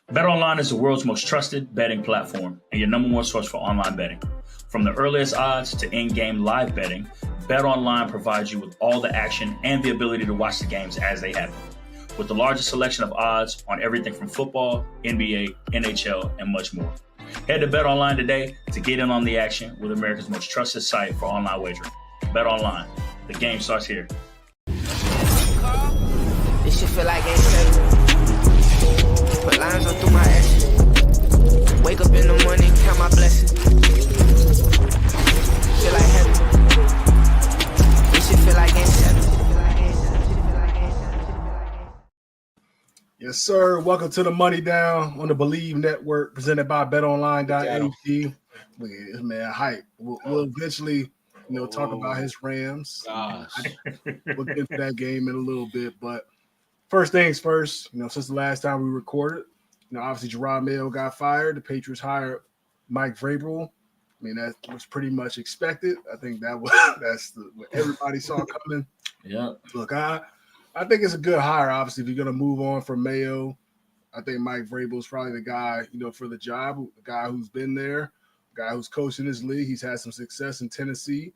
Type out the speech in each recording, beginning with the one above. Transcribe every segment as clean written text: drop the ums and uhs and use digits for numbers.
BetOnline is the world's most trusted betting platform and your number one source for online betting. From the earliest odds to in-game live betting, BetOnline provides you with all the action and the ability to watch the games as they happen. With the largest selection of odds on everything from football, NBA, NHL, and much more. Head to BetOnline today to get in on the action with America's most trusted site for online wagering. BetOnline. The game starts here. This shit feel like game 7. Put lines on through my action. Wake up in the morning, count my blessings. Feel like heaven. This shit feel like game 7. Yes, sir. Welcome to the Money Down on the Believe Network, presented by BetOnline.ag. Man, hype. We'll eventually, talk about his Rams. We'll get into that game in a little bit, but first things first. Since the last time we recorded, obviously Jerod Mayo got fired. The Patriots hired Mike Vrabel. I mean, that was pretty much expected. I think that's what everybody saw coming. Yeah. Look, I think it's a good hire. Obviously, if you're going to move on from Mayo, I think Mike Vrabel is probably the guy, for the job, the guy who's been there, the guy who's coaching this league. He's had some success in Tennessee,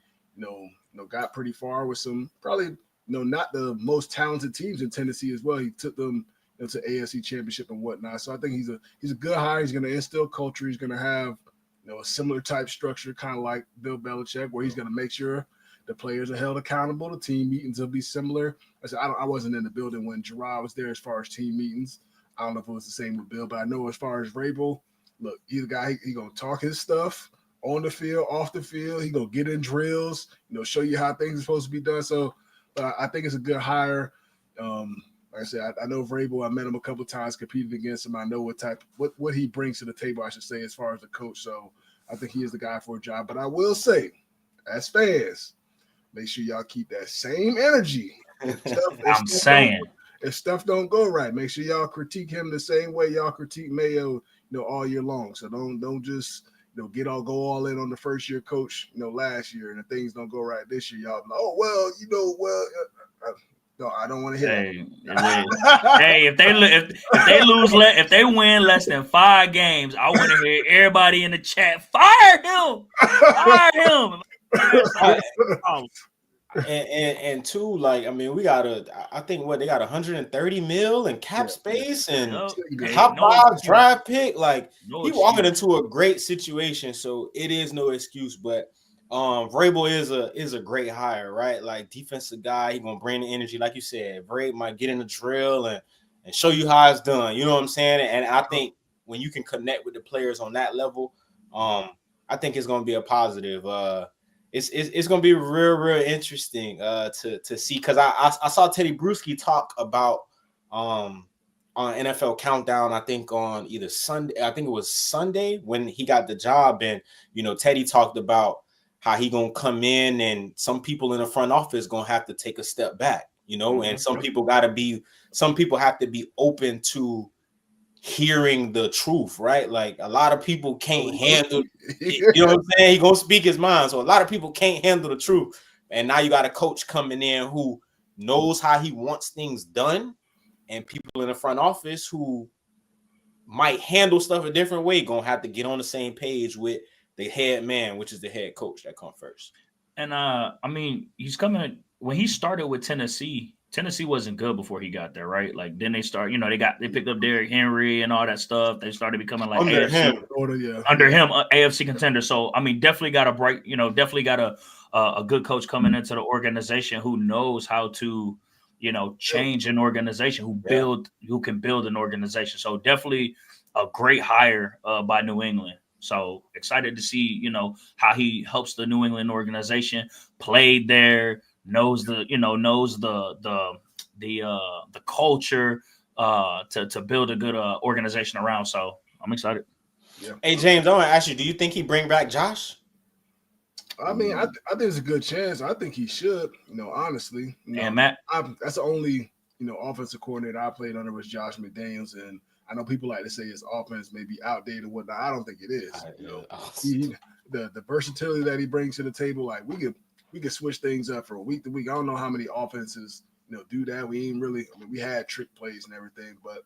got pretty far with some probably, not the most talented teams in Tennessee as well. He took them to AFC Championship and whatnot. So I think he's a good hire. He's going to instill culture. He's going to have, a similar type structure, kind of like Bill Belichick, where he's going to make sure the players are held accountable. The team meetings will be similar. I wasn't in the building when Jerod was there as far as team meetings. I don't know if it was the same with Bill, but I know as far as Vrabel, look, he's a guy, he going to talk his stuff on the field, off the field. He going to get in drills, show you how things are supposed to be done. So I think it's a good hire. Like I said, I know Vrabel. I met him a couple of times, competed against him. I know what he brings to the table, I should say, as far as the coach. So I think he is the guy for a job. But I will say, as fans, make sure y'all keep that same energy. If stuff don't go right, make sure y'all critique him the same way y'all critique Mayo, all year long. So don't just go all in on the first year coach, last year, and if things don't go right this year, y'all no, I don't want to hear that. Hey, if they win less than 5 games, I want to hear everybody in the chat fire him. And two, like, I mean, we got I think they got 130 mil in cap space and top 5 draft pick. Like, he walking into a great situation, so it is no excuse. But Vrabel is a great hire, right? Like, defensive guy, he gonna bring the energy, like you said. Vrabel might get in the drill and show you how it's done. You know what I'm saying? And I think when you can connect with the players on that level, I think it's gonna be a positive. It's gonna be real interesting to see, because I saw Teddy Bruschi talk about on NFL Countdown, I think on either Sunday, I think it was Sunday when he got the job, and Teddy talked about how he gonna come in and some people in the front office gonna have to take a step back, and some people have to be open to hearing the truth, right? Like, a lot of people can't handle it, what I'm saying? He gonna speak his mind. So a lot of people can't handle the truth. And now you got a coach coming in who knows how he wants things done, and people in the front office who might handle stuff a different way gonna have to get on the same page with the head man, which is the head coach that come first. And I mean, he's coming when he started with Tennessee. Tennessee wasn't good before he got there, right? Like, then they start, they picked up Derrick Henry and all that stuff. They started becoming like under him, AFC contender. So I mean, definitely got a good coach coming into the organization who knows how to, change an organization, who can build an organization. So definitely a great hire by New England. So excited to see, how he helps the New England organization. Played there, knows the culture to build a good organization around. So I'm excited. Yeah. Hey James, I want to ask you: do you think he bring back Josh? I mean, I think there's a good chance. I think he should. Honestly. And Matt, that's the only offensive coordinator I played under was Josh McDaniels, and I know people like to say his offense may be outdated and whatnot. I don't think it is. The versatility that he brings to the table, like we could switch things up from week to week. I don't know how many offenses do that. We ain't really. I mean, we had trick plays and everything, but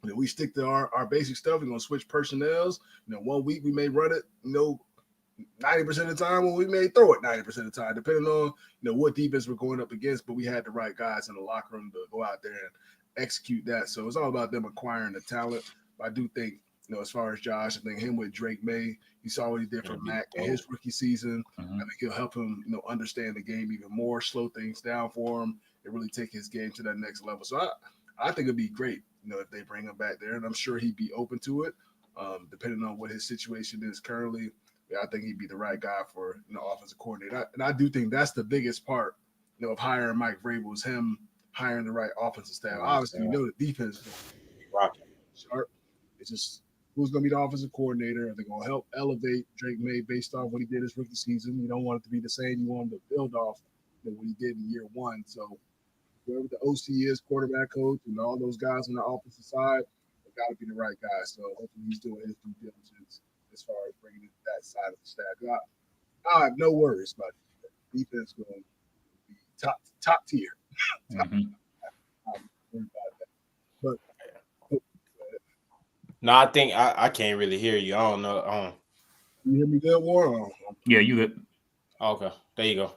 we stick to our basic stuff. We're gonna switch personnels. 1 week we may run it, 90% of the time, when we may throw it 90% of the time, depending on what defense we're going up against. But we had the right guys in the locker room to go out there and execute that. So it's all about them acquiring the talent. But I do think, as far as Josh, I think him with Drake May, you saw what he did for Mac in his rookie season. I think he'll help him, understand the game even more, slow things down for him, and really take his game to that next level. So I think it'd be great, if they bring him back there, and I'm sure he'd be open to it, depending on what his situation is currently. Yeah, I think he'd be the right guy for offensive coordinator. And I do think that's the biggest part, of hiring Mike Vrabel, is him hiring the right offensive staff. Obviously, the defense is going to be sharp. It's just who's going to be the offensive coordinator. Are they going to help elevate Drake May based off what he did his rookie season? You don't want it to be the same. You want him to build off what he did in year one. So whoever the OC is, quarterback coach, and all those guys on the offensive side, they got to be the right guy. So hopefully he's doing his due diligence as far as bringing in that side of the staff. I have no worries about it. Defense going to be top tier. I'm worried about that. But no, I think I can't really hear you. I don't know. You hear me good, Warren? Yeah, you good. Okay, there you go.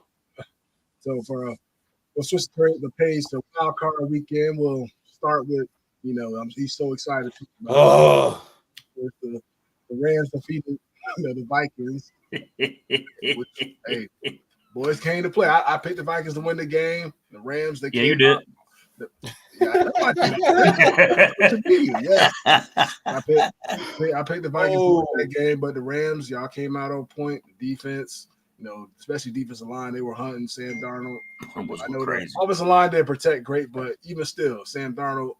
So we'll switch the page to Wildcard weekend. We'll start with, he's so excited. The Rams defeated the Vikings. Which, hey, boys came to play. I picked the Vikings to win the game. The Rams, they came. You did. I picked the Vikings to win that game, but the Rams, y'all came out on point. The defense, especially defensive line, they were hunting Sam Darnold. I know the offensive line didn't protect great, but even still, Sam Darnold,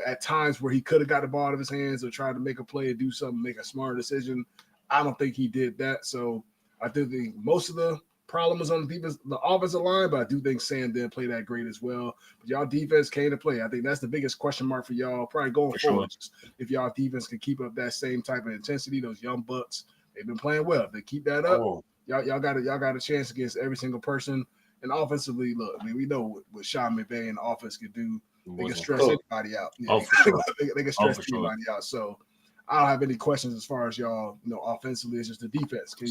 at times where he could have got the ball out of his hands or tried to make a play, do something, make a smart decision. I don't think he did that. So I do think most of the problem was on the defense, the offensive line, but I do think Sam didn't play that great as well. But y'all defense came to play. I think that's the biggest question mark for y'all probably going forward. Sure. If y'all defense can keep up that same type of intensity, those young bucks, they've been playing well. If they keep that up, y'all got a chance against every single person. And offensively, look, we know what Sean McVay and the offense can do. They can stress anybody out. Yeah, they can stress anybody out. So I don't have any questions as far as y'all, offensively. It's just the defense. Can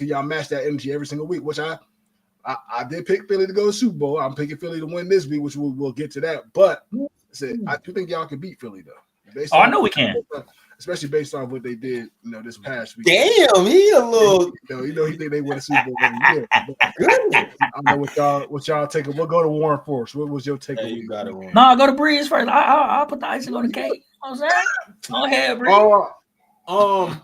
y'all match that energy every single week? Which I did pick Philly to go to the Super Bowl. I'm picking Philly to win this week, which we'll get to that. But I do think y'all can beat Philly though. I know we can. Especially based on what they did, this past week. Damn, he a little. He think they win a Super Bowl every year. I know what y'all take. We'll go to Warren Force. What was your takeaway? No, go to Breeze first. I'll put the icing on the cake. You know what I'm saying? Go ahead, Breeze.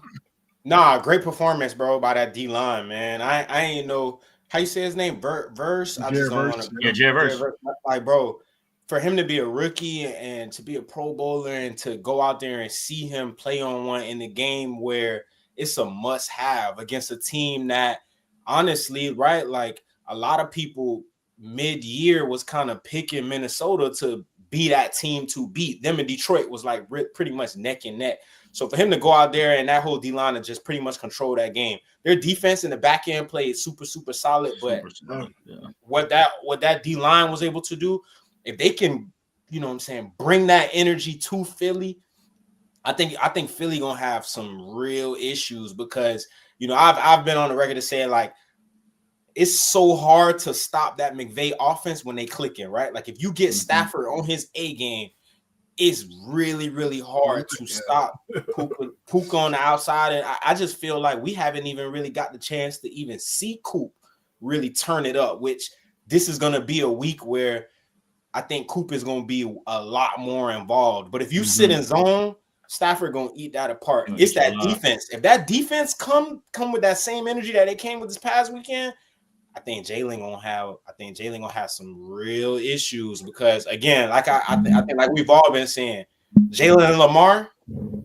Nah, great performance, bro, by that D line, man. I ain't know how you say his name. Verse. I just don't want to. Yeah, Jay Verse. Like, bro, for him to be a rookie and to be a Pro Bowler and to go out there and see him play on one in the game where it's a must-have against a team that, honestly, right, like a lot of people mid-year was kind of picking Minnesota to be that team to beat. Them in Detroit was like pretty much neck and neck. So for him to go out there and that whole D-line to just pretty much control that game, their defense in the back end played super, super solid. But what that D-line was able to do, if they can, bring that energy to Philly, I think Philly gonna have some real issues because I've been on the record to say like it's so hard to stop that McVay offense when they clicking, right? Like if you get Stafford on his A game, it's really, really hard to stop Puka on the outside. And I just feel like we haven't even really got the chance to even see Coop really turn it up, which this is gonna be a week where I think Coop is going to be a lot more involved. But if you sit in zone, Stafford going to eat that apart. It's that defense. If that defense come with that same energy that they came with this past weekend, I think Jalen gonna have some real issues because again, like I think like we've all been saying, Jalen and Lamar,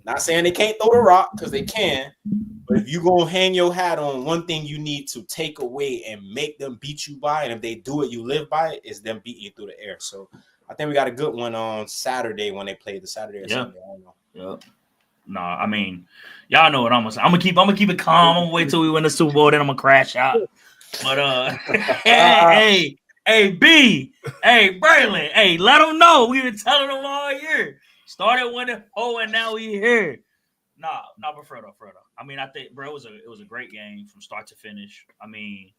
not saying they can't throw the rock because they can, but if you gonna hang your hat on one thing you need to take away and make them beat you by, and if they do it, you live by it, is them beating you through the air. So I think we got a good one on Saturday when they play the Saturday or Sunday. I don't know. Yeah. No, I mean, y'all know what I'm gonna say. I'm gonna keep it calm. I'm gonna wait till we win the Super Bowl, then I'm gonna crash out. But hey, B, hey, Braylon, hey, let them know. We've been telling them all year. Started winning. Oh, and now we here. Nah, but Fredo. I mean, I think, bro, it was a great game from start to finish. I mean,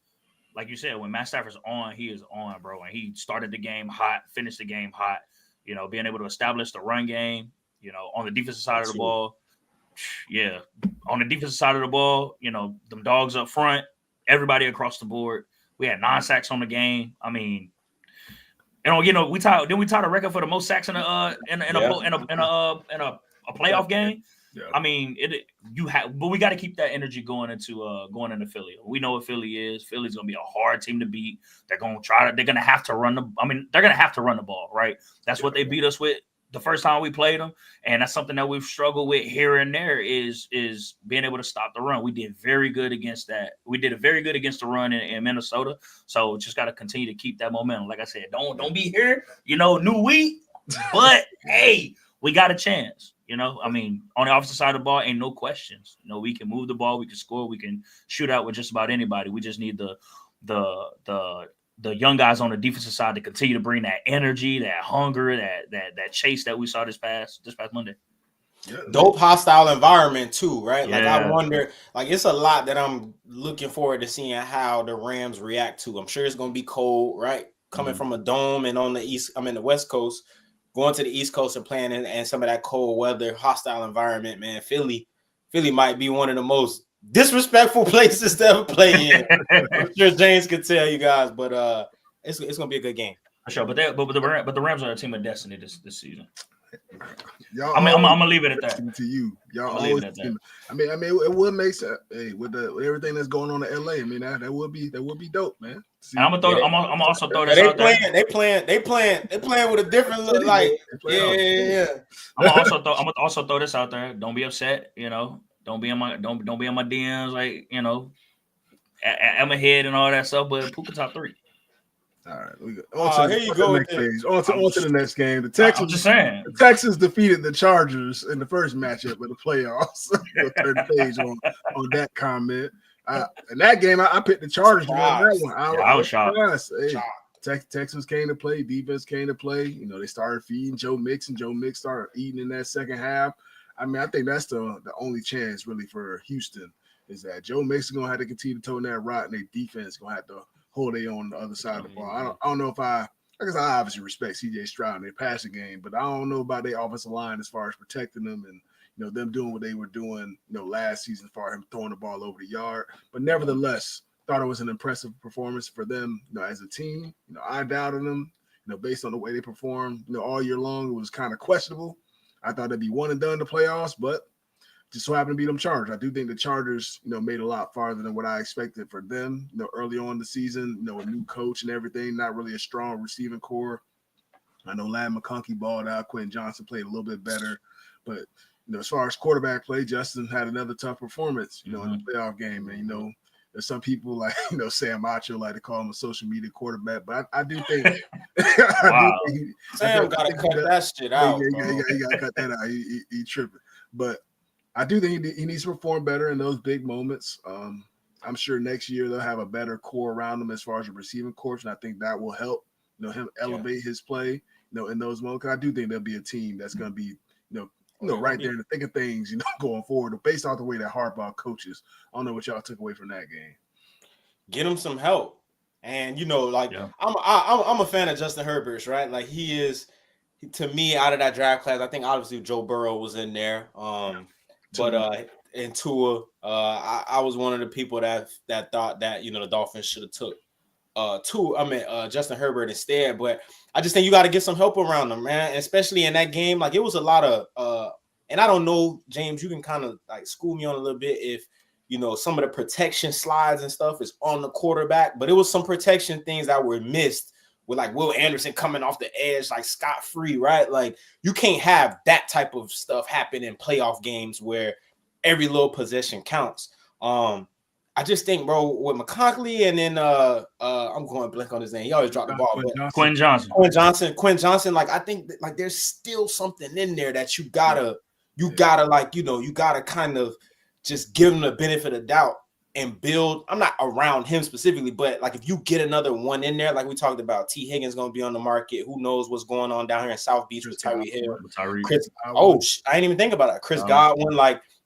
like you said, when Matt Stafford's on, he is on, bro. And he started the game hot, finished the game hot. You know, being able to establish the run game, you know, on the defensive side of the ball. Yeah. On the defensive side of the ball, you know, them dogs up front, everybody across the board. We had 9 sacks on the game. I mean, we tied the record for the most sacks in a playoff game. Yeah. I mean, but we got to keep that energy going into Philly. We know what Philly is. Philly's gonna be a hard team to beat. They're gonna have to run the ball, right? That's what they beat us with the first time we played them, and that's something that we've struggled with here and there is being able to stop the run. We did very good against that. We did very good against the run in Minnesota. So just got to continue to keep that momentum. Like I said, don't be here, new week, but hey, we got a chance. I mean, on the offensive side of the ball, ain't no questions. We can move the ball, we can score, we can shoot out with just about anybody. We just need the young guys on the defensive side to continue to bring that energy, that hunger, that chase that we saw this past Monday. Yeah. Dope hostile environment too, right? Yeah. Like I wonder, like it's a lot that I'm looking forward to seeing how the Rams react to. I'm sure it's going to be cold, right? Coming from a dome and on the West Coast. Going to the East Coast and playing in some of that cold weather, hostile environment, man. Philly might be one of the most disrespectful places to ever play in. I'm sure James could tell you guys, but it's gonna be a good game. Sure, but the Rams are a team of destiny this season. I'm gonna leave it at that. To you, y'all always. I mean, it would make sense. Hey, with everything that's going on in LA, I mean, that would be dope, man. I'm gonna also throw this out there. They playing with a different look. Like, yeah. I'm gonna also throw this out there. Don't be upset. Don't be in my DMs. Like, I'm ahead and all that stuff. But Puka top 3. All right, here you go. On to the next game. The Texans defeated the Chargers in the first matchup of the playoffs. Turn the page on that comment. In that game, I picked the Chargers to win that one. I was shocked. Hey, Texans came to play. Defense came to play. They started feeding Joe Mix, and Joe Mix started eating in that second half. I mean, I think that's the only chance really for Houston is that Joe Mix is going to have to continue to toe that rock, and their defense is going to have to hold it on the other side of the ball. I don't know if I guess I obviously respect C.J. Stroud and their passing game, but I don't know about their offensive line as far as protecting them and them doing what they were doing, last season as far as him throwing the ball over the yard. But nevertheless, thought it was an impressive performance for them, as a team. I doubted them, based on the way they performed, all year long. It was kind of questionable. I thought they'd be one and done in the playoffs, but just so happened to beat them Chargers. I do think the Chargers, made a lot farther than what I expected for them, early on in the season, a new coach and everything, not really a strong receiving core. I know Ladd McConkey balled out. Quentin Johnson played a little bit better, but as far as quarterback play, Justin had another tough performance, in the playoff game. And, there's some people like, Sam Acho like to call him a social media quarterback, but I do think Sam got to cut that shit out. He got to cut that out. He tripping. But I do think he needs to perform better in those big moments. I'm sure next year they'll have a better core around him as far as a receiving coach, and I think that will help, him elevate his play, in those moments. I do think there'll be a team that's going to be, right there in the thick of things, going forward, based off the way that Harbaugh coaches. I don't know what y'all took away from that game. Get him some help, and I'm a fan of Justin Herbert's, right? Like he is, to me, out of that draft class. I think obviously Joe Burrow was in there, but in Tua, I was one of the people that thought that the Dolphins should have took Justin Herbert instead. But I just think you got to get some help around them, man. And especially in that game, like it was a lot of and I don't know, James, you can kind of like school me on a little bit if some of the protection slides and stuff is on the quarterback, but it was some protection things that were missed with like Will Anderson coming off the edge like scot-free, right? Like you can't have that type of stuff happen in playoff games where every little possession counts. I just think, bro, with McConkley and then I'm going blank on his name. He always dropped the ball. Quentin Johnson. Like I think that, like there's still something in there that you gotta kind of just give him the benefit of doubt and build. I'm not around him specifically, but like if you get another one in there, like we talked about, T. Higgins going to be on the market. Who knows what's going on down here in South Beach with Tyreek Hill. Chris, I didn't even think about that. Chris Godwin,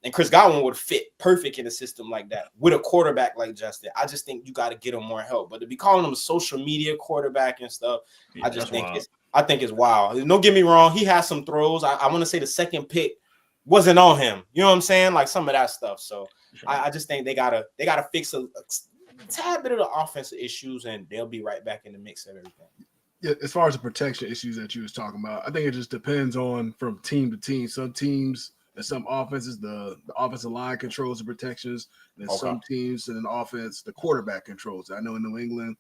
and Chris Godwin would fit perfect in a system like that with a quarterback like Justin. I just think you got to get him more help. But to be calling him a social media quarterback and stuff, I just think it's wild. Don't get me wrong, he has some throws. I want to say the second pick wasn't on him. You know what I'm saying? Like some of that stuff. So I just think they gotta fix a tad bit of the offensive issues, and they'll be right back in the mix of everything. Yeah, as far as the protection issues that you was talking about, I think it just depends on from team to team. Some teams and some offenses, the offensive line controls the protections, and then some teams and an offense, the quarterback controls it. I know in New England,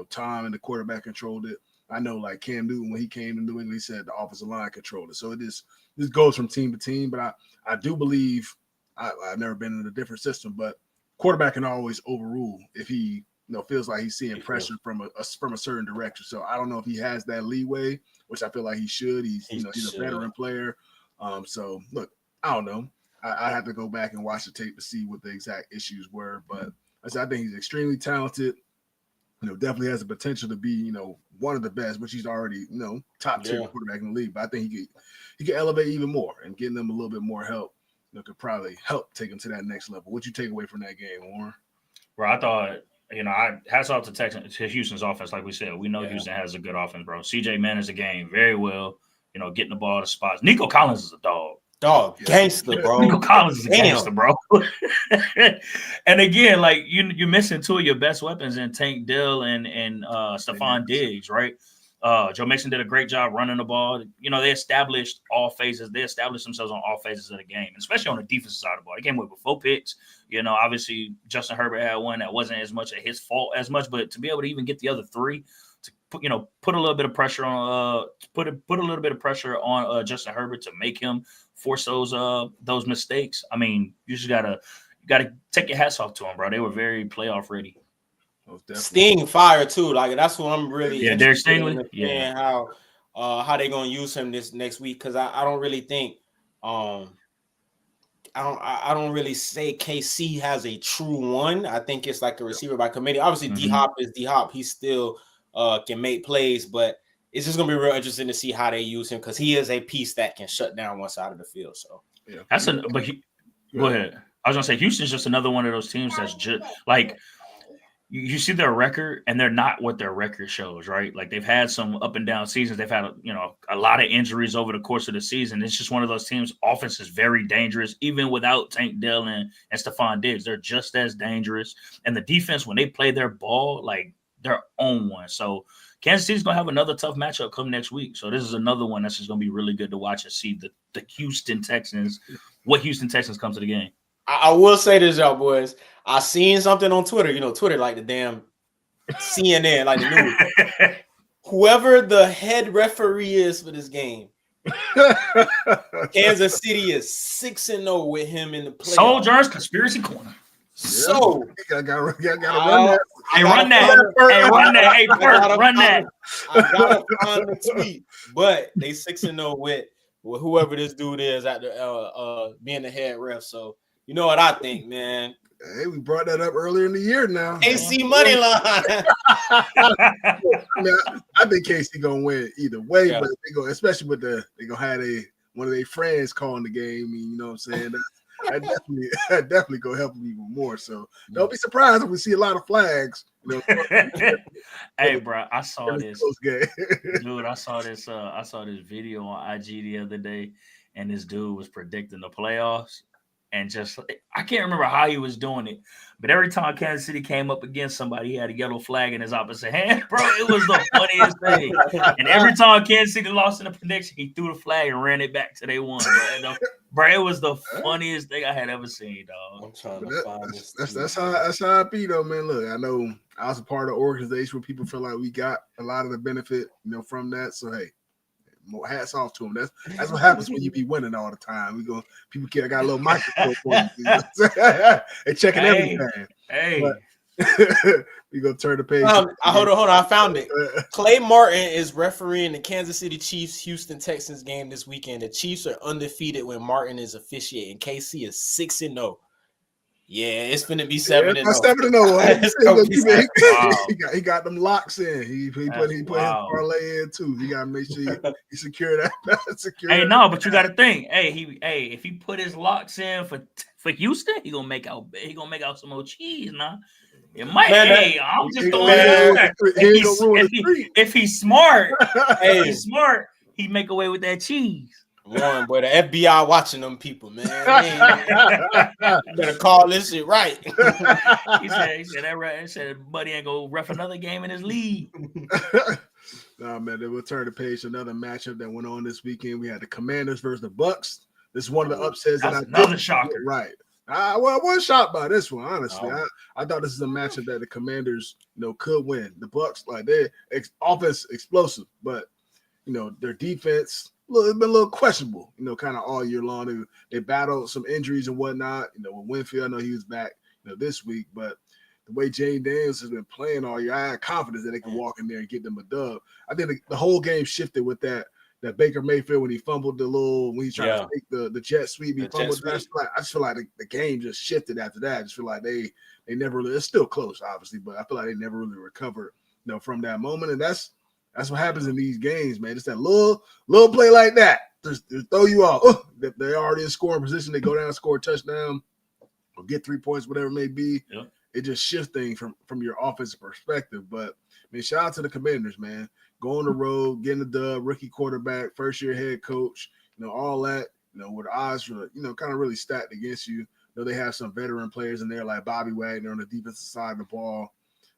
Tom and the quarterback controlled it. I know like Cam Newton, when he came to New England, he said the offensive line controlled it. So this goes from team to team, but I do believe I've never been in a different system, but quarterback can always overrule if he feels like he's seeing pressure from a certain direction. So I don't know if he has that leeway, which I feel like he should. He's a veteran player. So look, I don't know. I have to go back and watch the tape to see what the exact issues were, but I think he's extremely talented. Definitely has the potential to be, one of the best, which he's already, top tier quarterback in the league. But I think he could elevate even more, and getting them a little bit more help, could probably help take him to that next level. What'd you take away from that game, Warren? Bro, I thought, I hats off to Houston's offense. Like we said, we know Houston has a good offense, bro. CJ managed the game very well, getting the ball to spots. Nico Collins is a dog. Gangster, bro. Nico Collins is a gangster, bro. And again, like you're missing two of your best weapons in Tank Dell and Stephon Diggs, right? Joe Mixon did a great job running the ball. They established all phases. They established themselves on all phases of the game, especially on the defensive side of the ball. They came with 4 picks. Obviously Justin Herbert had one that wasn't as much his fault as much, but to be able to even get the other 3 to put a little bit of pressure on put a little bit of pressure on Justin Herbert to make him force those mistakes. I mean, you just gotta take your hats off to them, bro. They were very playoff ready. Sting fire too. Like that's what I'm really Derek Stingley. Yeah, how they gonna use him this next week, because I don't really think I don't really say KC has a true one. I think it's like a receiver by committee. Obviously, D-Hop is D-Hop. He still can make plays, but it's just gonna be real interesting to see how they use him, because he is a piece that can shut down one side of the field. So go ahead. I was gonna say Houston's just another one of those teams that's just like you see their record, and they're not what their record shows, right? Like they've had some up and down seasons. They've had a lot of injuries over the course of the season. It's just one of those teams. Offense is very dangerous, even without Tank Dell and Stephon Diggs. They're just as dangerous. And the defense, when they play their ball, like they're on one. So Kansas City's gonna have another tough matchup come next week. So this is another one that's just gonna be really good to watch and see the Houston Texans, what Houston Texans come to the game. I will say this, y'all boys. I seen something on Twitter. Twitter like the damn CNN, like the news. Whoever the head referee is for this game, Kansas City is 6-0 with him in the playoffs. Sojourn's Conspiracy Corner. So I gotta run that. Hey, run that. Hey, Perk, run that. I gotta find the tweet, but they 6-0 with whoever this dude is at the being the head ref. So you know what I think, man. Hey, we brought that up earlier in the year now. KC money line. I think KC gonna win either way, but they go, especially with they gonna have one of their friends calling the game. You know what I'm saying? That definitely gonna help them even more. So don't be surprised if we see a lot of flags. Hey, bro, I saw this. Dude, I saw this video on IG the other day, and this dude was predicting the playoffs. And just, I can't remember how he was doing it, but every time Kansas City came up against somebody, he had a yellow flag in his opposite hand, bro. It was the funniest thing. And every time Kansas City lost in the prediction, he threw the flag and ran it back till they won, bro. It was the funniest thing I had ever seen, dog. I'm trying to find this. That's how I be, though, man. Look, I know I was a part of an organization where people feel like we got a lot of the benefit, from that. So, hey. More hats off to him. That's what happens when you be winning all the time. People got a little microphone for you. They checking everything. Hey, we gonna turn the page. Hold on. I found it. Clay Martin is refereeing the Kansas City Chiefs Houston Texans game this weekend. The Chiefs are undefeated when Martin is officiating. KC is 6-0. Yeah, it's gonna be 7-0. 7-0. He got them locks in. He put his parlay in too. He gotta make sure he secure that. But you gotta think. If he put his locks in for Houston, he gonna make out some more cheese, nah. It might. I'm just throwing it out there. If he's smart, he make away with that cheese. One, boy, the FBI watching them people, man. Better call this shit right. he said that right. He said buddy ain't gonna ref another game in his league. Nah, man, then we'll turn the page to another matchup that went on this weekend. We had the Commanders versus the Bucks. This is one of the upsets that another shocker. Right. I wasn't shocked by this one, honestly. I thought this is a matchup that the Commanders, could win. The Bucks, like their offense explosive, but their defense it's been a little questionable, kind of all year long. They battled some injuries and whatnot. With Winfield, I know he was back, this week, but the way Jane Daniels has been playing all year, I had confidence that they can walk in there and get them a dub. I think the whole game shifted with that Baker Mayfield when he fumbled when he's trying to take the jet sweep. He fumbled. I just feel like the game just shifted after that. I just feel like they never really. It's still close, obviously, but I feel like they never really recovered, from that moment. And that's what happens in these games, man. It's that little play like that just throw you off. They're already in scoring position. They go down, score a touchdown, or get 3 points, whatever it may be. Yep. It just shifts things from your offensive perspective. But I mean, shout out to the Commanders, man. Go on the road, getting the dub, rookie quarterback, first-year head coach, all that, where the odds were, kind of really stacked against you. They have some veteran players in there like Bobby Wagner on the defensive side of the ball.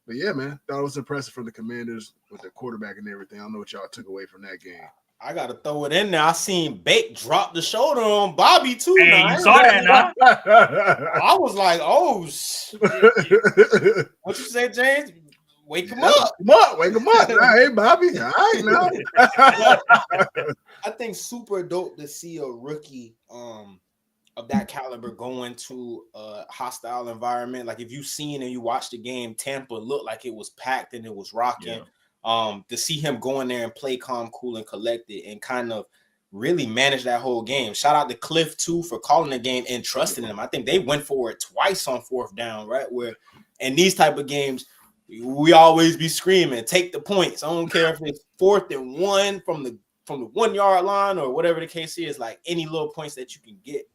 But, yeah, man, thought it was impressive from the Commanders with their quarterback and everything. I don't know what y'all took away from that game. I got to throw it in there. I seen Bake drop the shoulder on Bobby, too. Hey, you saw that, now? I was like, oh, shit. What you say, James? Wake him up. Wake him up. Hey, Bobby. All right, now. I think super dope to see a rookie of that caliber going to a hostile environment. Like if you've seen and you watched the game, Tampa looked like it was packed and it was rocking. Yeah. To see him go in there and play calm, cool, and collected and kind of really manage that whole game. Shout out to Cliff, too, for calling the game and trusting him. I think they went for it twice on 4th down, right? Where in these type of games, we always be screaming, take the points. I don't care if it's 4th and 1 from the 1 yard line or whatever the case is. Like any little points that you can get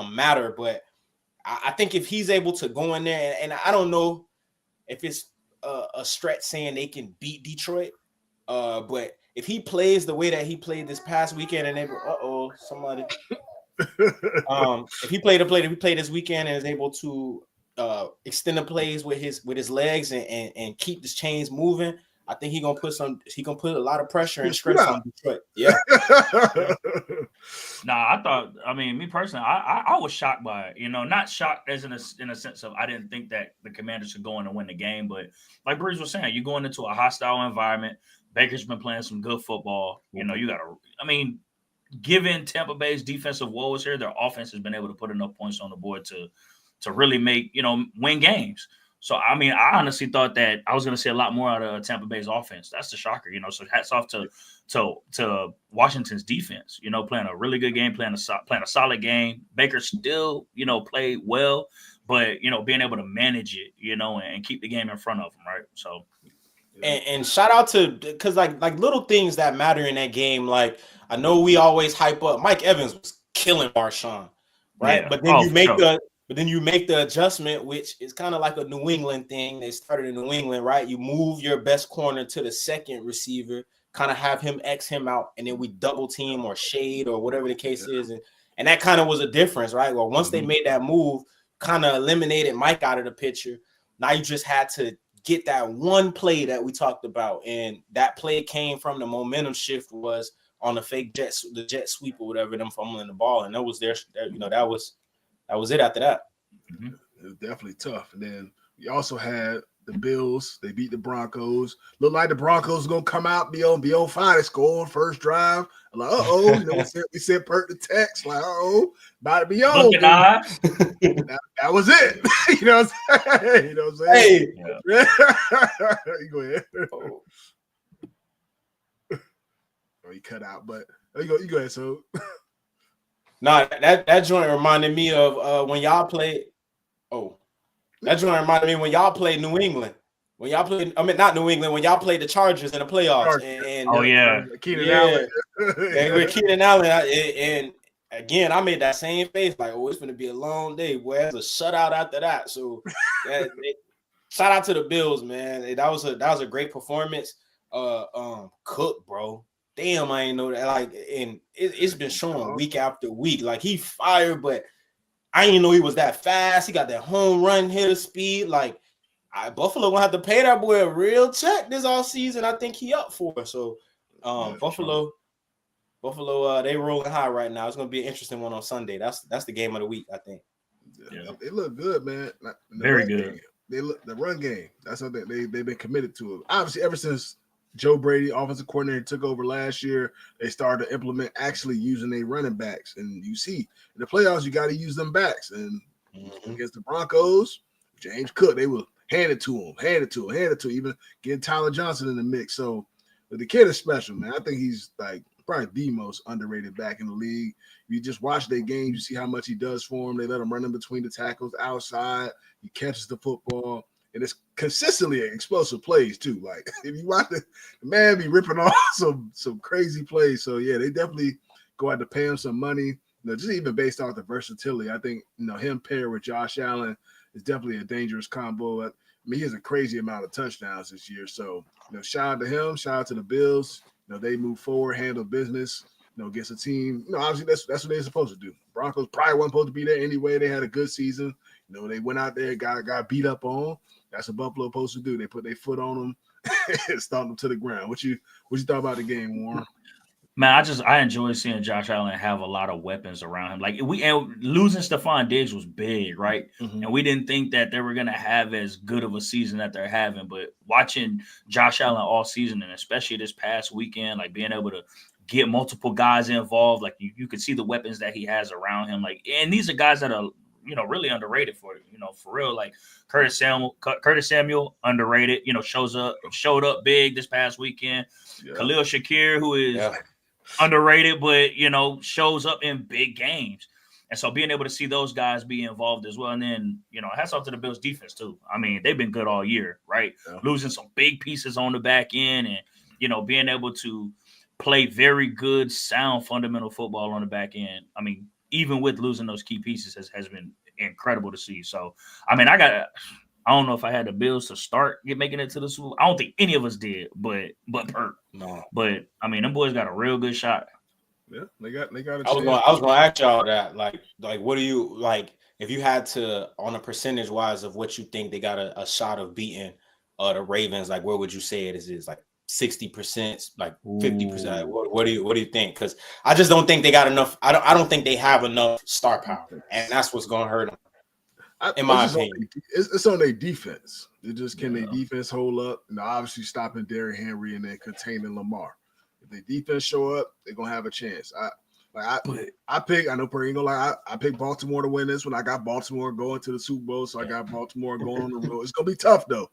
matter. But I think if he's able to go in there, and I don't know if it's a stretch saying they can beat Detroit, but if he plays the way that he played this past weekend, and somebody, if he played this weekend and is able to extend the plays with his legs and keep the chains moving, I think he gonna put a lot of pressure and stress on Detroit. Yeah. Me personally, I was shocked by it. Not shocked as in a sense of I didn't think that the Commanders should go in and win the game, but like Breeze was saying, you're going into a hostile environment. Baker's been playing some good football. Given Tampa Bay's defensive woes here, their offense has been able to put enough points on the board to really make, win games. So, I honestly thought that I was going to see a lot more out of Tampa Bay's offense. That's the shocker, So hats off to Washington's defense, playing a really good game, playing a solid game. Baker still, played well, but, being able to manage it, and keep the game in front of him, right? So. And shout out to, because like little things that matter in that game. Like, I know we always hype up. Mike Evans was killing Marshawn, right? Yeah. But then you make the adjustment, which is kind of like a New England thing. They started in New England, right? You move your best corner to the second receiver, kind of have him X him out, and then we double team or shade or whatever the case is. And that kind of was a difference, right? Well, once they made that move, kind of eliminated Mike out of the picture. Now you just had to get that one play that we talked about. And that play came from the momentum shift was on the fake jet sweep or whatever, them fumbling the ball. And that was that was it after that. Mm-hmm. It was definitely tough. And then we also had the Bills. They beat the Broncos. Looked like the Broncos were gonna come out, be on fire. They scored first drive. I'm like, we sent Pert the text, like, about to be on. That was it. You know what I'm saying? You know what I'm saying? Hey. Yeah. You go ahead. He cut out, but you go ahead, so. Nah, that joint reminded me of when y'all played. Oh, that joint reminded me when y'all played New England. When y'all played, I mean, not New England, when y'all played the Chargers in the playoffs. Keenan Allen. And with Keenan Allen. And again, I made that same face like, oh, it's going to be a long day. Boy, it's a shutout after that. So shout out to the Bills, man. That was a great performance. Cook, bro. Damn, I ain't know that. Like, and it's been showing week after week. Like, he fired, but I didn't know he was that fast. He got that home run hitter speed. Like, Buffalo gonna have to pay that boy a real check this all season. I think he up for it. So, Buffalo, they rolling high right now. It's gonna be an interesting one on Sunday. That's the game of the week, I think. Yeah. They look good, man. Very good. They look the run game. That's something they've been committed to it. Obviously, ever since Joe Brady, offensive coordinator, took over last year, they started to implement actually using their running backs. And you see, in the playoffs, you got to use them backs. And against the Broncos, James Cook, they will hand it to him, even getting Tyler Johnson in the mix. So the kid is special, man. I think he's like probably the most underrated back in the league. You just watch their games, you see how much he does for them. They let him run in between the tackles outside. He catches the football. And it's consistently explosive plays too. Like if you watch the man be ripping off some crazy plays. So yeah, they definitely go out to pay him some money. You know, just even based off the versatility. I think him paired with Josh Allen is definitely a dangerous combo. I mean, he has a crazy amount of touchdowns this year. So shout out to him. Shout out to the Bills. They move forward, handle business. Against a team. Obviously that's what they're supposed to do. Broncos probably wasn't supposed to be there anyway. They had a good season. They went out there, got beat up on. That's what Buffalo supposed to do. They put their foot on them and stomp them to the ground. What you thought about the game, Warren? Man, I enjoy seeing Josh Allen have a lot of weapons around him. Like losing Stephon Diggs was big, right? Mm-hmm. And we didn't think that they were gonna have as good of a season that they're having. But watching Josh Allen all season, and especially this past weekend, like being able to get multiple guys involved, like you could see the weapons that he has around him. Like, and these are guys that are really underrated for real. Like Curtis Samuel, underrated. Showed up big this past weekend. Yeah. Khalil Shakir, who is underrated, but shows up in big games. And so being able to see those guys be involved as well, and then hats off to the Bills defense too. I mean, they've been good all year, right? Yeah. Losing some big pieces on the back end, and being able to play very good, sound, fundamental football on the back end. I mean, even with losing those key pieces has been incredible to see. So, I mean, I don't know if I had the Bills to start making it to the Super Bowl. I don't think any of us did, but Perk. No. But I mean, them boys got a real good shot. Yeah, they got a chance. I was gonna ask y'all that. Like what do you like if you had to, on a percentage wise of what you think they got a shot of beating the Ravens, like where would you say it is? Like 60%, like 50%. What do you think? Because I just don't think they got enough. I don't think they have enough star power, and that's what's going to hurt them. In my opinion, it's on their defense. It just can their defense hold up, and obviously stopping Derrick Henry and then containing Lamar. If their defense show up, they're gonna have a chance. I know Perry ain't gonna lie. I picked Baltimore to win this one. I got Baltimore going to the Super Bowl, so I got Baltimore going on the road. It's gonna be tough though.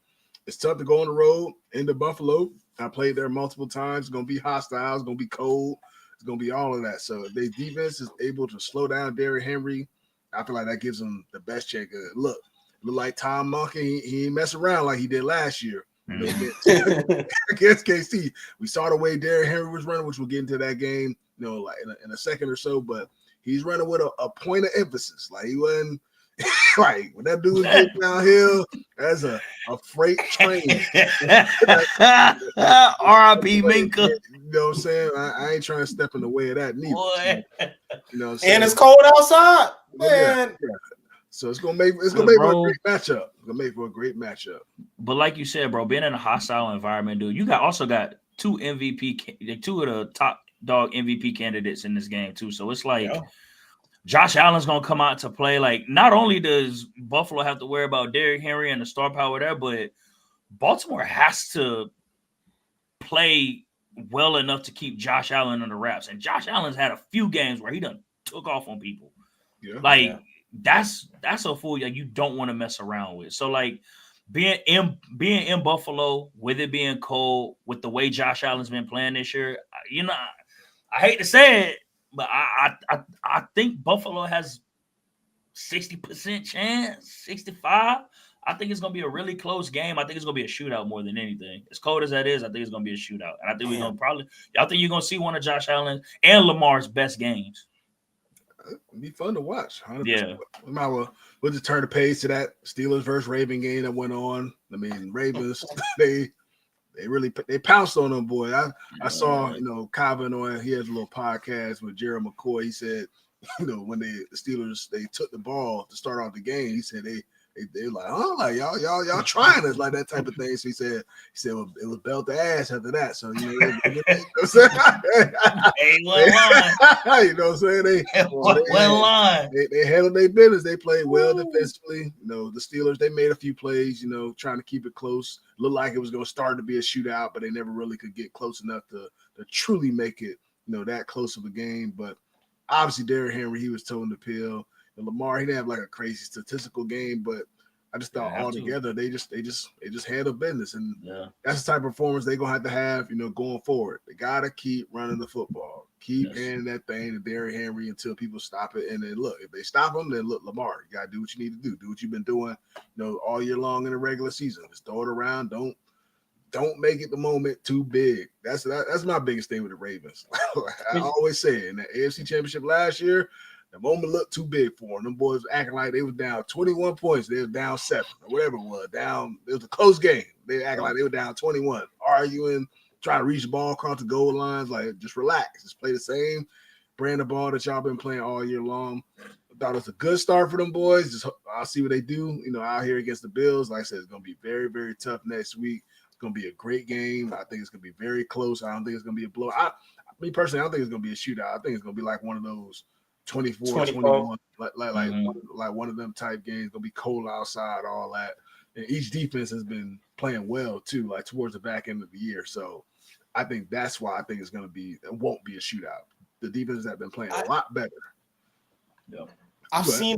It's tough to go on the road into Buffalo. I played there multiple times. It's going to be hostile. It's going to be cold. It's going to be all of that. So if their defense is able to slow down Derrick Henry, I feel like that gives them the best chance. Look like Tom Monkey. He ain't mess around like he did last year. Against KC. We saw the way Derrick Henry was running, which we'll get into that game, like in a second or so. But he's running with a point of emphasis. Like he wasn't – right, when that dude was getting downhill, that's a freight train. R.I.P. Minka. You know what I'm saying? I ain't trying to step in the way of that neither. You know what I'm saying? And it's cold outside, man. Yeah. So it's gonna make for a great matchup. It's gonna make for a great matchup. But like you said, bro, being in a hostile environment, dude, you also got two of the top dog MVP candidates in this game too. So it's like. Yeah. Josh Allen's going to come out to play. Like, not only does Buffalo have to worry about Derrick Henry and the star power there, but Baltimore has to play well enough to keep Josh Allen under wraps. And Josh Allen's had a few games where he done took off on people. Yeah, that's a fool like you don't want to mess around with. So, like, being in Buffalo, with it being cold, with the way Josh Allen's been playing this year, I hate to say it, but I think Buffalo has 60% chance, 65. I think it's going to be a really close game. I think it's going to be a shootout more than anything. As cold as that is, I think it's going to be a shootout. And I think we're going to I think you're going to see one of Josh Allen and Lamar's best games. It'd be fun to watch. 100%. Yeah. We'll just turn the page to that Steelers versus Raven game that went on. I mean, Ravens, they pounced on them, boy. I saw, Calvin on, he has a little podcast with Jerry McCoy. He said, when the Steelers, they took the ball to start off the game, he said they like, like y'all trying us, like that type of thing. So he said well, it was belt to ass after that. So Hey, one line. You know what I'm saying? One line. They handled their business. They played well defensively. The Steelers, they made a few plays, trying to keep it close. Looked like it was going to start to be a shootout, but they never really could get close enough to truly make it, that close of a game. But obviously, Derrick Henry, he was toting the pill. And Lamar, he didn't have like a crazy statistical game, but I just thought altogether they just handled business, and that's the type of performance they're gonna have, going forward. They gotta keep running the football, keep handing that thing to Derrick Henry until people stop it. And then look, if they stop him, then look, Lamar, you gotta do what you need to do what you've been doing, all year long in the regular season. Just throw it around. Don't make it the moment too big. That's my biggest thing with the Ravens. I always say in the AFC Championship last year, the moment looked too big for them. Them boys acting like they was down 21 points. They was down 7 or whatever it was. It was a close game. They acting like they were down 21, arguing, trying to reach the ball across the goal lines. Like, just relax. Just play the same brand of ball that y'all been playing all year long. I thought it was a good start for them boys. I'll see what they do, out here against the Bills. Like I said, it's going to be very, very tough next week. It's going to be a great game. I think it's going to be very close. I don't think it's going to be a blowout. Me personally, I don't think it's going to be a shootout. I think it's going to be like one of those 24-21, like one of them type games. Gonna be cold outside, all that. And each defense has been playing well too, like towards the back end of the year. So I think that's why I think it won't be a shootout. The defenses have been playing a lot better. Yeah. I've seen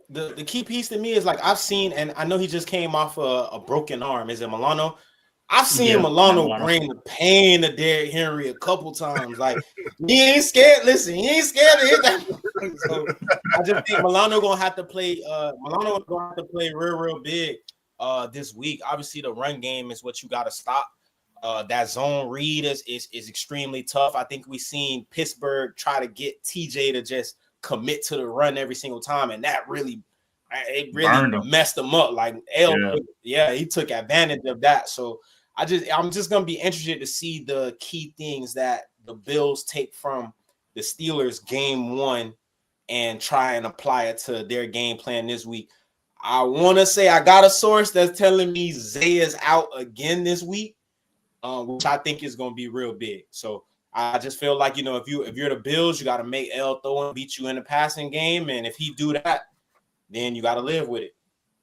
the key piece to me is like I've seen, and I know he just came off a broken arm. Is it Milano? I've seen Milano bring the pain to Derrick Henry a couple times. Like, he ain't scared. Listen, he ain't scared to hit that. So I just think Milano gonna have to play. Real big this week. Obviously, the run game is what you got to stop. That zone read is extremely tough. I think we've seen Pittsburgh try to get TJ to just commit to the run every single time, and that really messed him up. Like he took advantage of that. So I'm just gonna be interested to see the key things that the Bills take from the Steelers game 1 and try and apply it to their game plan this week. I want to say I got a source that's telling me Zay is out again this week, which I think is going to be real big. So I just feel like, if you're the Bills, you got to make L throw and beat you in the passing game. And if he do that, then you got to live with it.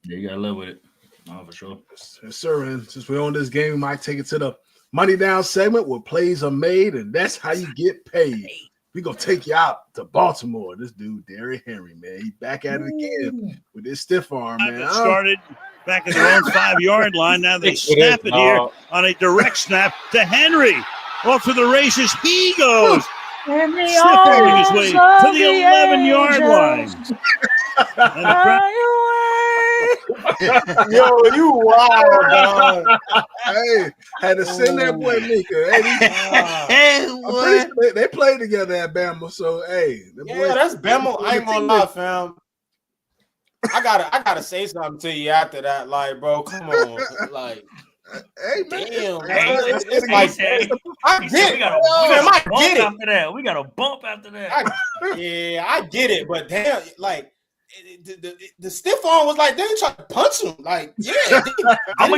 Yeah, you got to live with it. Oh, for sure. Yes, sir. And since we're on this game, we might take it to the Money Down segment where plays are made, and that's how you get paid. We're going to take you out to Baltimore. This dude, Derrick Henry, man, he back at it again with this stiff arm, man. It started back at their own 5-yard line. Now they snap it here on a direct snap to Henry. Off to the races he goes. Sniffing his way to the 11-yard line. Yo, you wild, dog. Hey, had to send that boy Mika. They played together at Bama, so hey, that's Bama. I ain't gonna lie, fam. I gotta say something to you after that, like, bro, come on, like. Hey, man. Damn, it's like I get it. We got a bump after that. I get it, but damn, like the stiff arm was like they trying to punch him. Like, I'm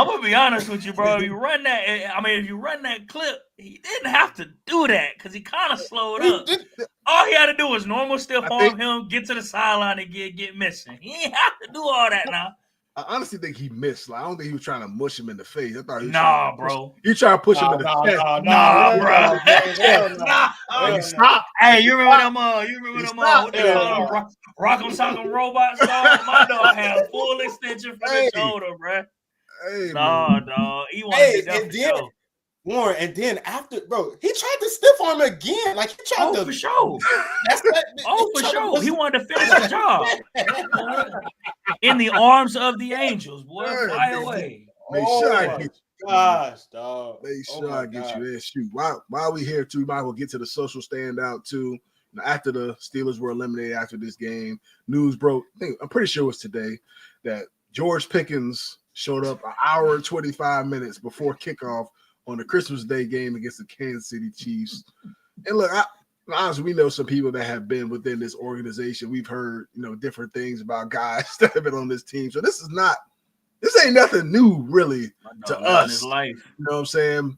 gonna be honest with you, bro. If you run that clip, he didn't have to do that because he kind of slowed up. All he had to do was normal stiff arm him, get to the sideline and get missing. He ain't have to do all that now. I honestly think he missed. Like, I don't think he was trying to mush him in the face. I thought he was bro. You trying to push him in the chest. Bro. Stop. Hey, you remember them? What they call them? Rock'em Sock'em Robot song? My dog had a full extension from his shoulder, bro. Hey, dog. He wanted to Warren, and then after, bro, he tried to stiff arm again. Like he tried to for sure. For sure. He wanted to finish the job in the arms of the angels. Boy, fly away. Gosh, dog. They should get you there. Shoot. While we here too, we might as well get to the social standout too. After the Steelers were eliminated after this game, news broke. I'm pretty sure it was today that George Pickens showed up an hour and 25 minutes before kickoff on the Christmas Day game against the Kansas City Chiefs. And look, honestly, we know some people that have been within this organization. We've heard, different things about guys that have been on this team. So this ain't nothing new really to us. Life. You know what I'm saying?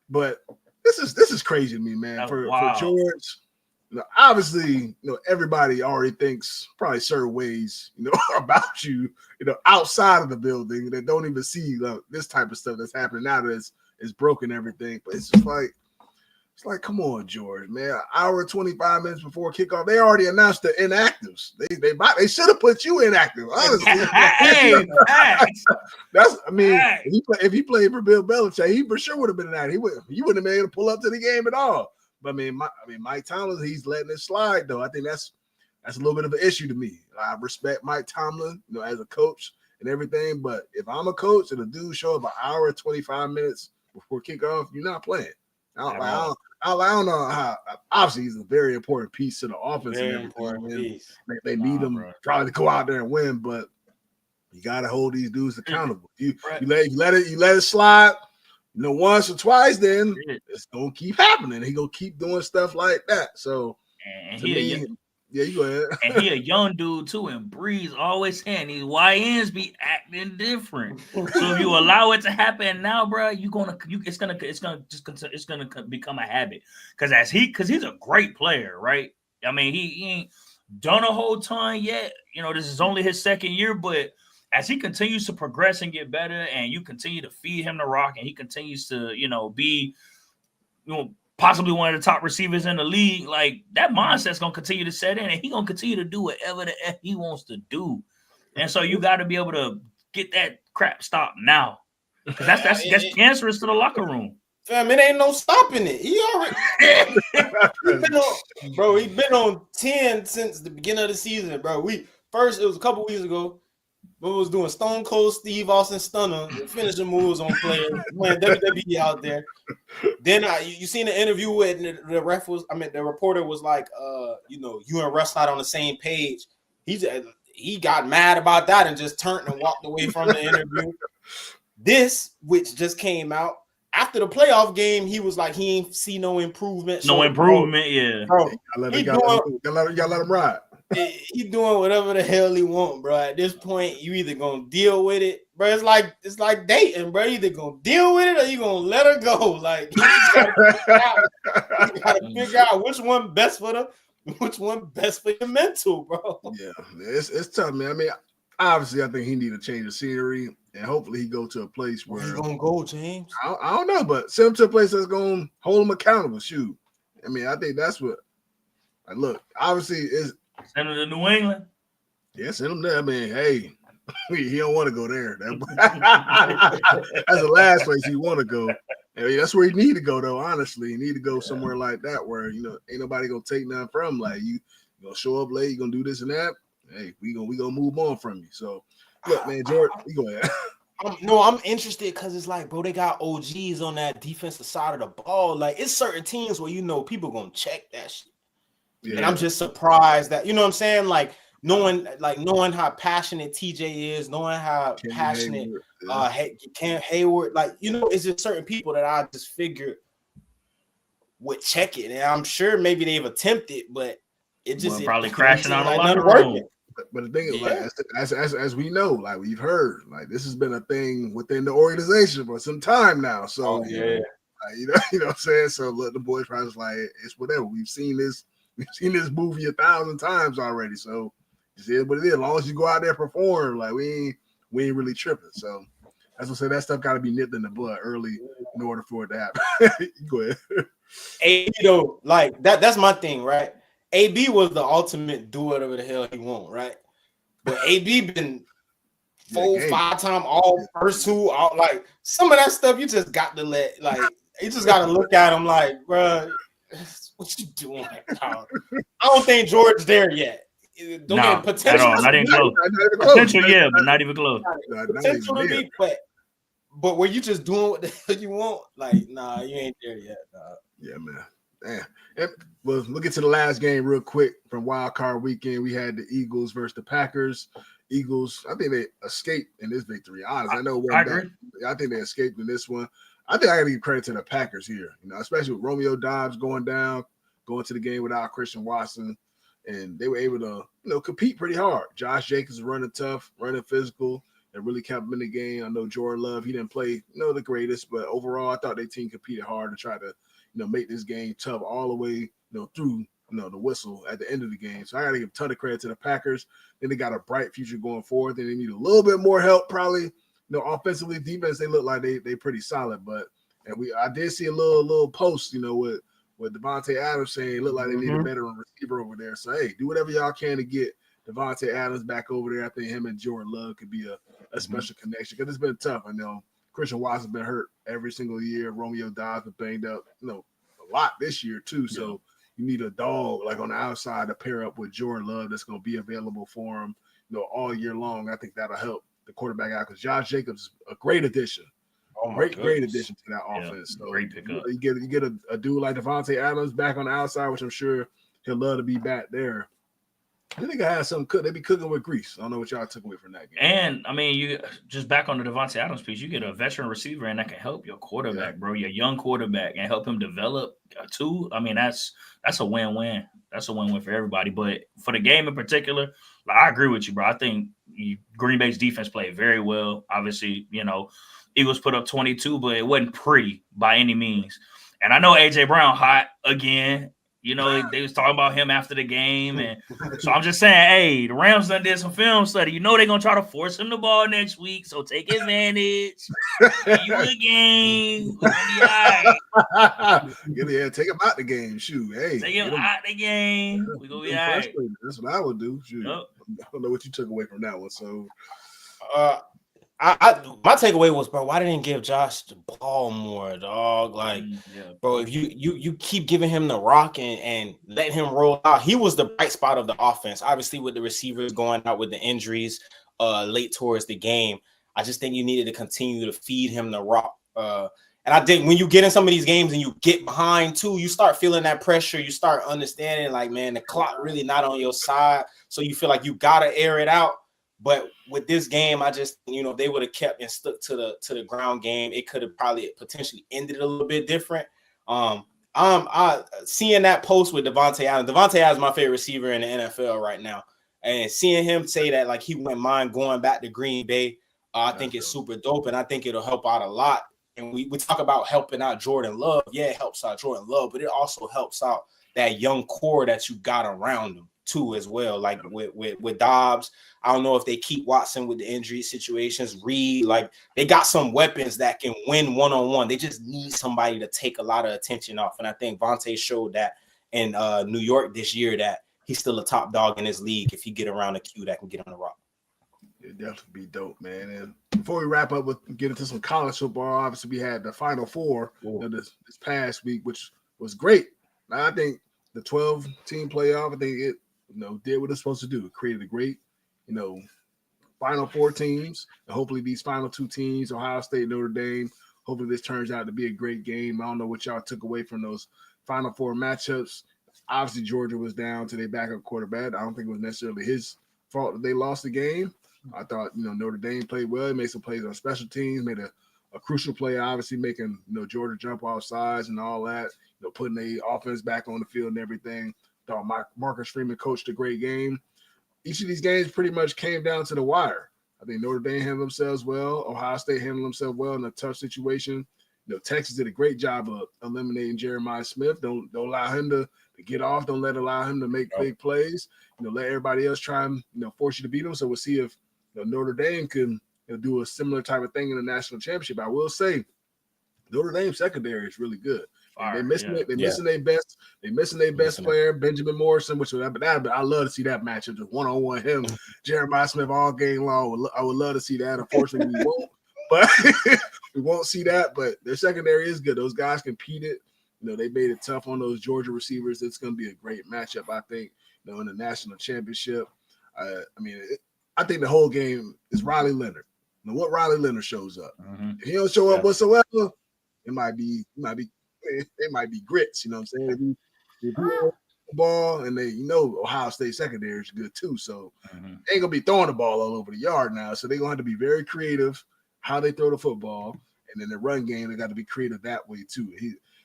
But this is crazy to me, man. For George, obviously, everybody already thinks probably certain ways, about you, outside of the building that don't even see this type of stuff that's happening now that it's broken everything. But it's just like, come on, George, man. An hour and 25 minutes before kickoff, they already announced the inactives. They should have put you inactive, honestly. If he played for Bill Belichick, he for sure would have been inactive. You wouldn't have been able to pull up to the game at all. But Mike Tomlin, he's letting it slide though. I think that's a little bit of an issue to me. I respect Mike Tomlin, as a coach and everything. But if I'm a coach and a dude show up an hour and 25 minutes before kickoff, you're not playing. I don't know how. Obviously, he's a very important piece to the offense. They need him probably to go out there and win, but you got to hold these dudes accountable. You let it slide. Once or twice, then it's gonna keep happening. He gonna keep doing stuff like that. So, you go ahead. And he a young dude too. And Breeze always saying these YNs be acting different. So if you allow it to happen now, bro, it's gonna become a habit. Because he's a great player, right? I mean, he ain't done a whole ton yet. This is only his second year, but as he continues to progress and get better, and you continue to feed him the rock, and he continues to, be, possibly one of the top receivers in the league, like that mindset's gonna continue to set in, and he's gonna continue to do whatever the F he wants to do. And so you got to be able to get that crap stopped now, because that's cancerous to the locker room. Fam, it ain't no stopping it. He already been on 10 since the beginning of the season, bro. It was a couple weeks ago. We was doing Stone Cold Steve Austin Stunner, finishing moves on players, playing WWE out there. Then you seen the interview with the reporter was like, you and Russ not on the same page. He got mad about that and just turned and walked away from the interview. This, which just came out after the playoff game, he was like, he ain't see no improvement. No improvement, yeah. Bro, you gotta let him ride. He doing whatever the hell he want, bro. At this point, you either gonna deal with it, bro. It's like dating, bro. You either gonna deal with it or you gonna let her go. Like you gotta figure out which one best for your mental, bro. Yeah, it's tough, man. I mean, obviously, I think he need to change the scenery, and hopefully, he go to a place where he's gonna go, James. I don't know, but send him to a place that's gonna hold him accountable. Shoot, I mean, I think that's what. Look, obviously, is. Send him to New England. Yeah, send him there. I mean, hey, he don't want to go there. That's the last place he want to go. I mean, that's where he need to go, though. Honestly, he need to go somewhere like that where ain't nobody gonna take nothing from. Like you gonna show up late, you gonna do this and that. Hey, we gonna move on from you. So, look, man, George, you go ahead. I'm interested because it's like, bro, they got OGs on that defensive side of the ball. Like, it's certain teams where people gonna check that shit. Yeah. And I'm just surprised that, you know what I'm saying? Like knowing how passionate TJ is, knowing how passionate Cam Hayward, like, it's just certain people that I just figured would check it. And I'm sure maybe they've attempted, but it just probably crashing out a lot of room. But the thing is, like, as we know, like we've heard, like this has been a thing within the organization for some time now. So you know what I'm saying? So look, the boys probably was like, it's whatever. We've seen this movie 1,000 times already. So it's what it is. As long as you go out there and perform, like we ain't really tripping. So that's what I say, that stuff gotta be nipped in the bud early in order for it to happen. Go ahead. Like that's my thing, right? AB was the ultimate do whatever the hell he want, right? But AB been 4-5 time all first two, like some of that stuff you just got to let, like you just got to look at him like, bro, what you doing? I don't think George there yet. No, potential, not even close. Potential, yeah, but not even close. Potential to be, but were you just doing what the hell you want? Like, nah, you ain't there yet. Nah. Yeah, man. Damn. Well, look into the last game real quick from Wildcard weekend. We had the Eagles versus the Packers. Eagles, I think they escaped in this victory. Honestly, I think they escaped in this one. I think I got to give credit to the Packers here, especially with Romeo Doubs going down, going to the game without Christian Watson, and they were able to, compete pretty hard. Josh Jacobs running tough, running physical, and really kept them in the game. I know Jordan Love, he didn't play, the greatest, but overall, I thought their team competed hard to try to, make this game tough all the way, through, the whistle at the end of the game. So I got to give a ton of credit to the Packers. Then they got a bright future going forward. Then they need a little bit more help, probably. Offensively, defense, they look like they pretty solid. But I did see a little post, with Devontae Adams saying it looked like they need a veteran receiver over there. So hey, do whatever y'all can to get Devontae Adams back over there. I think him and Jordan Love could be a special connection because it's been tough. I know Christian Watson's been hurt every single year. Romeo Doubs been banged up, a lot this year too. So you need a dog like on the outside to pair up with Jordan Love that's going to be available for him, all year long. I think that'll help the quarterback out because Josh Jacobs is a great addition. Great addition to that offense. So great pickup. You get a dude like Devontae Adams back on the outside, which I'm sure he'll love to be back there. I think I had some cook. They be cooking with grease. I don't know what y'all took away from that game. And I mean, you just back on the Devontae Adams piece, you get a veteran receiver and that can help your quarterback, bro. Your young quarterback and help him develop too. I mean, that's a win-win. That's a win-win for everybody. But for the game in particular, I agree with you, bro. I think Green Bay's defense played very well. Obviously, Eagles put up 22, but it wasn't pretty by any means. And I know AJ Brown hot again. They was talking about him after the game. And so I'm just saying, hey, the Rams done did some film study. They're going to try to force him the ball next week. So take advantage. You a game. We're going to be all right. Yeah, take him out the game. Shoot. Hey. Take him out the game. We're going to be all right. That's what I would do. Shoot. Yep. I don't know what you took away from that one. So, my takeaway was, bro, why didn't you give Josh the ball more, dog? Like, bro, if you keep giving him the rock and letting him roll out, he was the bright spot of the offense. Obviously, with the receivers going out with the injuries late towards the game, I just think you needed to continue to feed him the rock. And I think when you get in some of these games and you get behind too, you start feeling that pressure. You start understanding, like, man, the clock really not on your side, so you feel like you gotta air it out. But with this game, I just, if they would have kept and stuck to the ground game, it could have probably potentially ended a little bit different. Seeing that post with Devontae Adams. Devontae Adams is my favorite receiver in the NFL right now. And seeing him say that, like, he wouldn't mind going back to Green Bay, I think it's super dope. And I think it'll help out a lot. And we talk about helping out Jordan Love. Yeah, it helps out Jordan Love, but it also helps out that young core that you got around him too as well. Like with Dobbs, I don't know if they keep Watson with the injury situations. Reed, like, they got some weapons that can win one-on-one. They just need somebody to take a lot of attention off. And I think Vontae showed that in New York this year that he's still a top dog in his league if he get around a Q that can get on the rock. It'd definitely be dope, man. And before we wrap up with get into some college football, obviously we had the Final Four this past week, which was great. I think the 12-team playoff, I think it did what it's supposed to do. It created a great, Final Four teams. And hopefully these final two teams, Ohio State, Notre Dame, hopefully this turns out to be a great game. I don't know what y'all took away from those Final Four matchups. Obviously, Georgia was down to their backup quarterback. I don't think it was necessarily his fault that they lost the game. I thought, Notre Dame played well. He made some plays on special teams, made a crucial play, obviously making, Georgia jump off sides and all that, putting the offense back on the field and everything. Thought Marcus Freeman coached a great game. Each of these games pretty much came down to the wire. I think Notre Dame handled themselves well. Ohio State handled themselves well in a tough situation. Texas did a great job of eliminating Jeremiah Smith. Don't allow him to get off. Don't allow him to make big plays. Let everybody else try and force you to beat him. So we'll see if Notre Dame can do a similar type of thing in the national championship. I will say Notre Dame secondary is really good. They're missing their best. They're missing their best player, Benjamin Morrison, which would but I love to see that matchup, just one-on-one him, Jeremiah Smith all game long. I would love to see that. Unfortunately, we won't. but we won't see that. But their secondary is good. Those guys competed. They made it tough on those Georgia receivers. It's going to be a great matchup, I think, in the national championship. I think the whole game is Riley Leonard. What Riley Leonard shows up. If he don't show up whatsoever, it might be grits. You know what I'm saying? If you ball and Ohio State secondary is good too. So they ain't gonna be throwing the ball all over the yard now. So they're gonna have to be very creative how they throw the football, and then the run game they got to be creative that way too.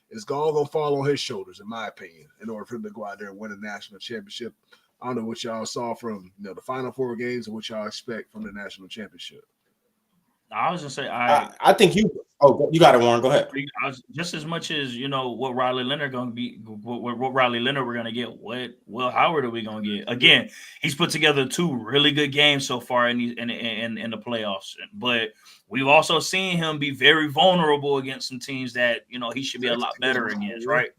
It's all gonna fall on his shoulders, in my opinion, in order for him to go out there and win a national championship. I don't know what y'all saw from the Final Four games and what y'all expect from the national championship. I was gonna say I think you got it, Warren. Go ahead. Just as much as what Riley Leonard gonna be, what Riley Leonard we're gonna get. What Will Howard are we gonna get? Again, he's put together 2 really good games so far in the playoffs, but we've also seen him be very vulnerable against some teams that he should be a lot better against, right?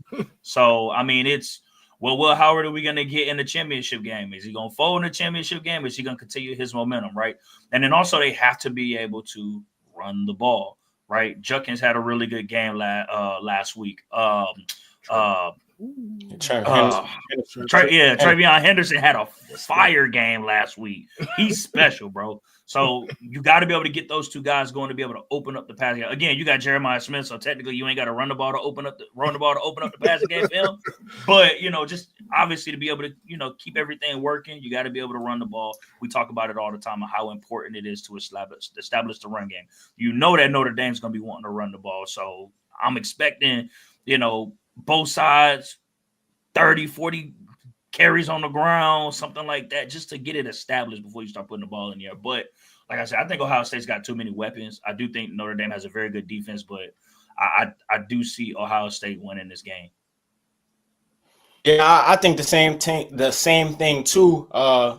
So it's. Well, Will Howard are we going to get in the championship game? Is he going to fold in the championship game? Is he going to continue his momentum, right? And then also they have to be able to run the ball, right? Judkins had a really good game last week. Travion Henderson had a fire game last week. He's special, bro. So you got to be able to get those 2 guys going to be able to open up the passing game. Again, you got Jeremiah Smith, so technically you ain't got to run the ball to open up the passing game for him. But just obviously to be able to keep everything working, you got to be able to run the ball. We talk about it all the time of how important it is to establish the run game. That Notre Dame's going to be wanting to run the ball, so I'm expecting both sides 30, 40 carries on the ground, something like that, just to get it established before you start putting the ball in the air. But like I said, I think Ohio State's got too many weapons. I do think Notre Dame has a very good defense, but I do see Ohio State winning this game. Yeah, I think the same thing too.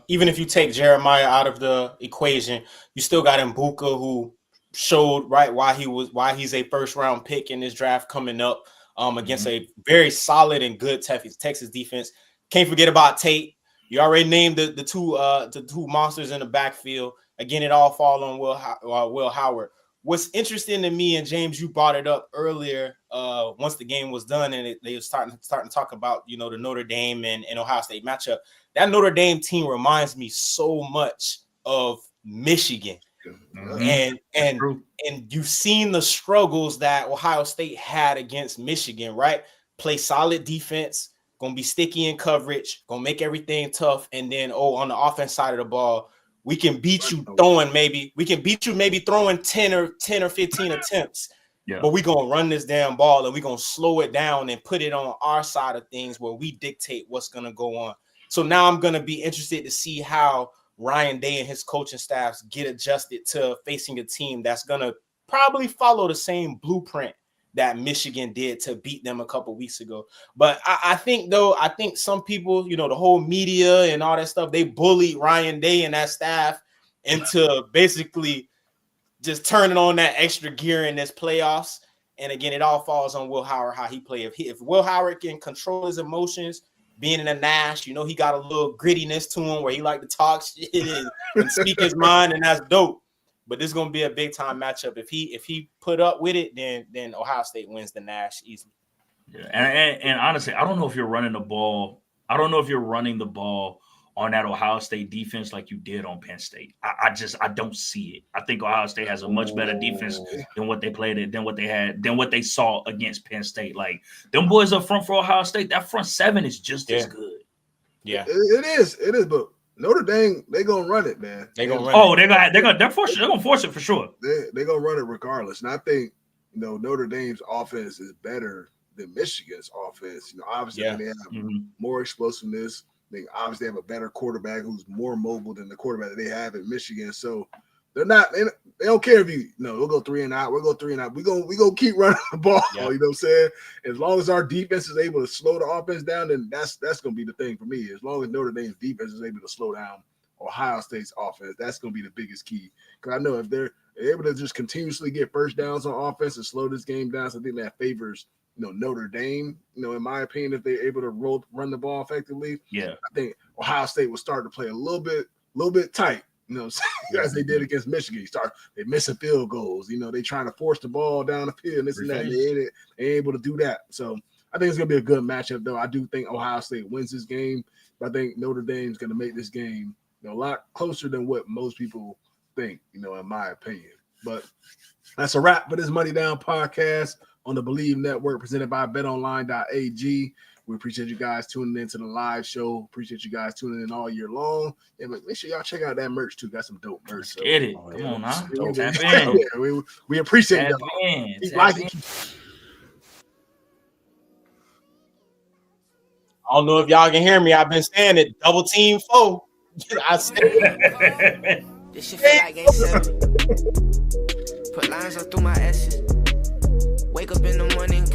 Even if you take Jeremiah out of the equation, you still got Mbuka, who showed why he's a first round pick in this draft coming up against a very solid and good Texas defense. Can't forget about Tate. You already named the two monsters in the backfield. Again, it all falls on Will Howard. What's interesting to me, and James, you brought it up earlier, once the game was done and they were starting to talk about the Notre Dame and Ohio State matchup. That Notre Dame team reminds me so much of Michigan. And you've seen the struggles that Ohio State had against Michigan, right? Play solid defense, gonna be sticky in coverage, gonna make everything tough, and then on the offense side of the ball, we can beat you throwing maybe 10 or 15 attempts. Yeah. But we're gonna run this damn ball and we're gonna slow it down and put it on our side of things where we dictate what's gonna go on. So now I'm gonna be interested to see how Ryan Day and his coaching staffs get adjusted to facing a team that's gonna probably follow the same blueprint that Michigan did to beat them a couple weeks ago. But I think some people, the whole media and all that stuff, they bullied Ryan Day and that staff into basically just turning on that extra gear in this playoffs. And again, it all falls on Will Howard, how he play. If Will Howard can control his emotions, being in a Nash, he got a little grittiness to him where he like to talk shit and speak his mind, and that's dope. But this is going to be a big time matchup. If he put up with it, then Ohio State wins the Nash easily. Yeah, and honestly, I don't know if you're running the ball. I don't know if you're running the ball on that Ohio State defense like you did on Penn State. I don't see it. I think Ohio State has a much better defense than what they played, than what they saw against Penn State. Like them boys up front for Ohio State, that front seven is just as good. Yeah, it is, but Notre Dame, they gonna run it, man. They're gonna force it for sure. They're gonna run it regardless. And I think Notre Dame's offense is better than Michigan's offense. Obviously they have more explosiveness. They obviously have a better quarterback who's more mobile than the quarterback that they have in Michigan. So they don't care if we'll go 3 and out. We'll go 3 and out. We gonna keep running the ball. Yeah. You know what I'm saying? As long as our defense is able to slow the offense down, then that's gonna be the thing for me. As long as Notre Dame's defense is able to slow down Ohio State's offense, that's gonna be the biggest key. Because I know if they're able to just continuously get first downs on offense and slow this game down, so I think that favors Notre Dame. In my opinion, if they're able to run the ball effectively, I think Ohio State will start to play a little bit tight. You know, as they did against Michigan. They missing field goals. You know, they trying to force the ball down the field and this and that. They ain't able to do that. So I think it's gonna be a good matchup, though. I do think Ohio State wins this game, but I think Notre Dame's gonna make this game, you know, a lot closer than what most people think, you know, in my opinion. But that's a wrap for this Money Down podcast on the Believe Network, presented by BetOnline.ag. We appreciate you guys tuning in to the live show. Appreciate you guys tuning in all year long. And make sure y'all check out that merch too. Got some dope merch. So, get it. Come on now. Tap in. Yeah, we appreciate that. Keep liking. I don't know if y'all can hear me. I've been saying it. Double team foe. I said it. This shit feel like game 7. Put lines up through my S's. Wake up in the morning.